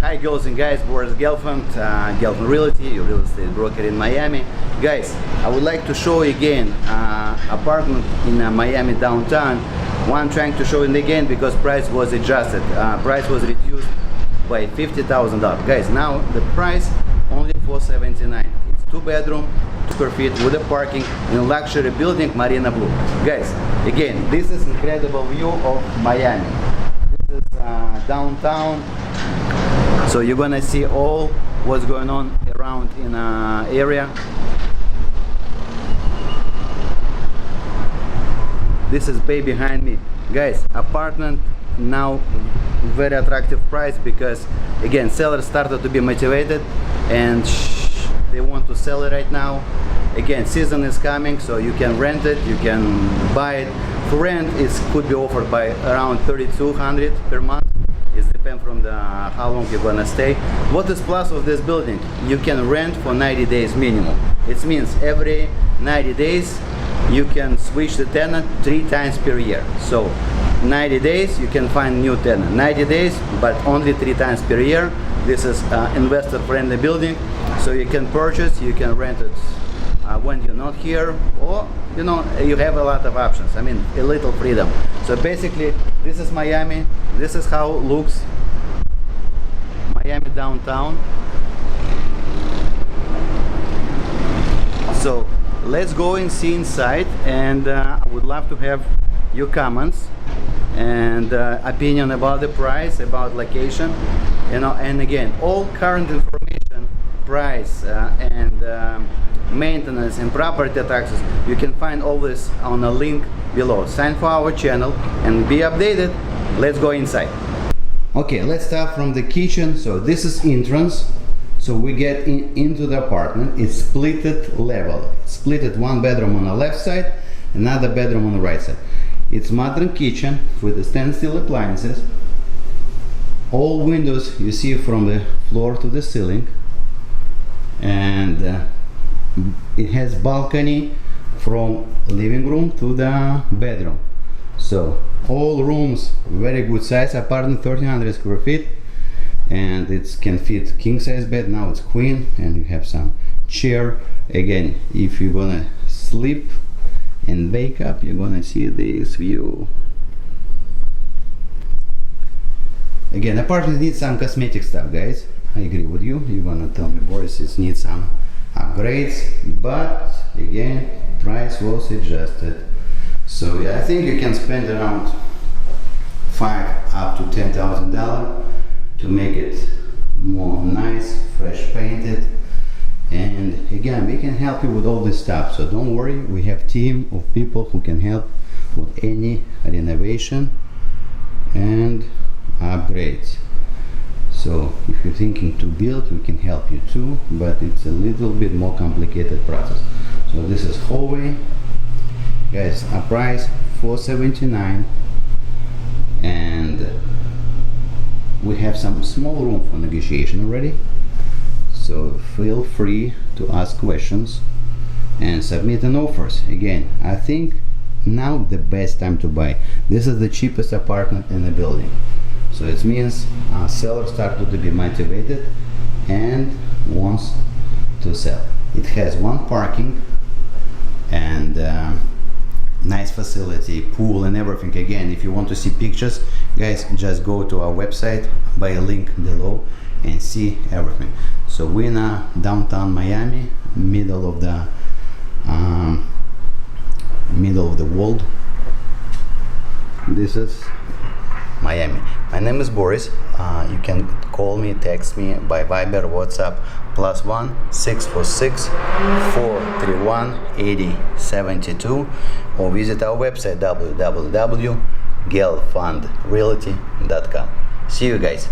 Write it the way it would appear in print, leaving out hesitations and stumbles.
Hi girls and guys, Boris Gelfand, Gelfand Realty, your real estate broker in Miami. Guys, I would like to show you again apartment in Miami downtown. One trying to show it again because price was adjusted. Price was reduced by $50,000. Guys, now the price only $479. It's 2-bedroom, 2 square feet with a parking in a luxury building, Marina Blue. Guys, again, this is incredible view of Miami. This is downtown. So you're gonna see all what's going on around in area. This is bay behind me. Guys, apartment now very attractive price because again sellers started to be motivated and they want to sell it right now. Again, season is coming, so you can rent it, you can buy it. For rent it could be offered by around $3,200 per month. It depends from how long you're gonna stay. What is plus of this building? You can rent for 90 days minimum. It means every 90 days you can switch the tenant 3 times per year. So 90 days you can find new tenant. 90 days, but only 3 times per year. This is investor friendly building, so you can purchase, you can rent it when you're not here, or you know, you have a lot of options. I mean, a little freedom. So basically this is Miami. This is how it looks, Miami downtown. So let's go and see inside, and I would love to have your comments and opinion about the price, about location, you know, and again all current information, price and maintenance and property taxes. You can find all this on a link below. Sign for our channel and be updated. Let's go inside. Okay, let's start from the kitchen. So this is entrance. So we get into the apartment. It's splitted level. Splitted 1 bedroom on the left side, another bedroom on the right side. It's modern kitchen with the stainless steel appliances. All windows you see from the floor to the ceiling, and it has balcony from living room to the bedroom. So all rooms very good size apartment, 1,300 square feet, and it can fit king size bed. Now it's queen, and you have some chair. Again, if you're gonna sleep and wake up, you're gonna see this view. Again, apartment needs some cosmetic stuff, guys. I agree with you. You're gonna tell me, Boris, it needs some upgrades, but again, price was adjusted. So yeah, I think you can spend around $5,000 up to $10,000 to make it more nice, fresh painted. And again, we can help you with all this stuff, so don't worry, we have team of people who can help with any renovation and upgrades. So if you're thinking to build, we can help you too, but it's a little bit more complicated process. So this is hallway. Guys, a price $479, and we have some small room for negotiation already. So feel free to ask questions and submit an offers. Again, I think now the best time to buy. This is the cheapest apartment in the building. So it means sellers started to be motivated and wants to sell. It has 1 parking and nice facility, pool and everything. Again, if you want to see pictures, guys, just go to our website by a link below and see everything. So we're in downtown Miami, middle of the world. This is Miami. My name is Boris. You can call me, text me by Viber, WhatsApp, +1 646 431 8072, or visit our website www.gelfandrealty.com. See you guys.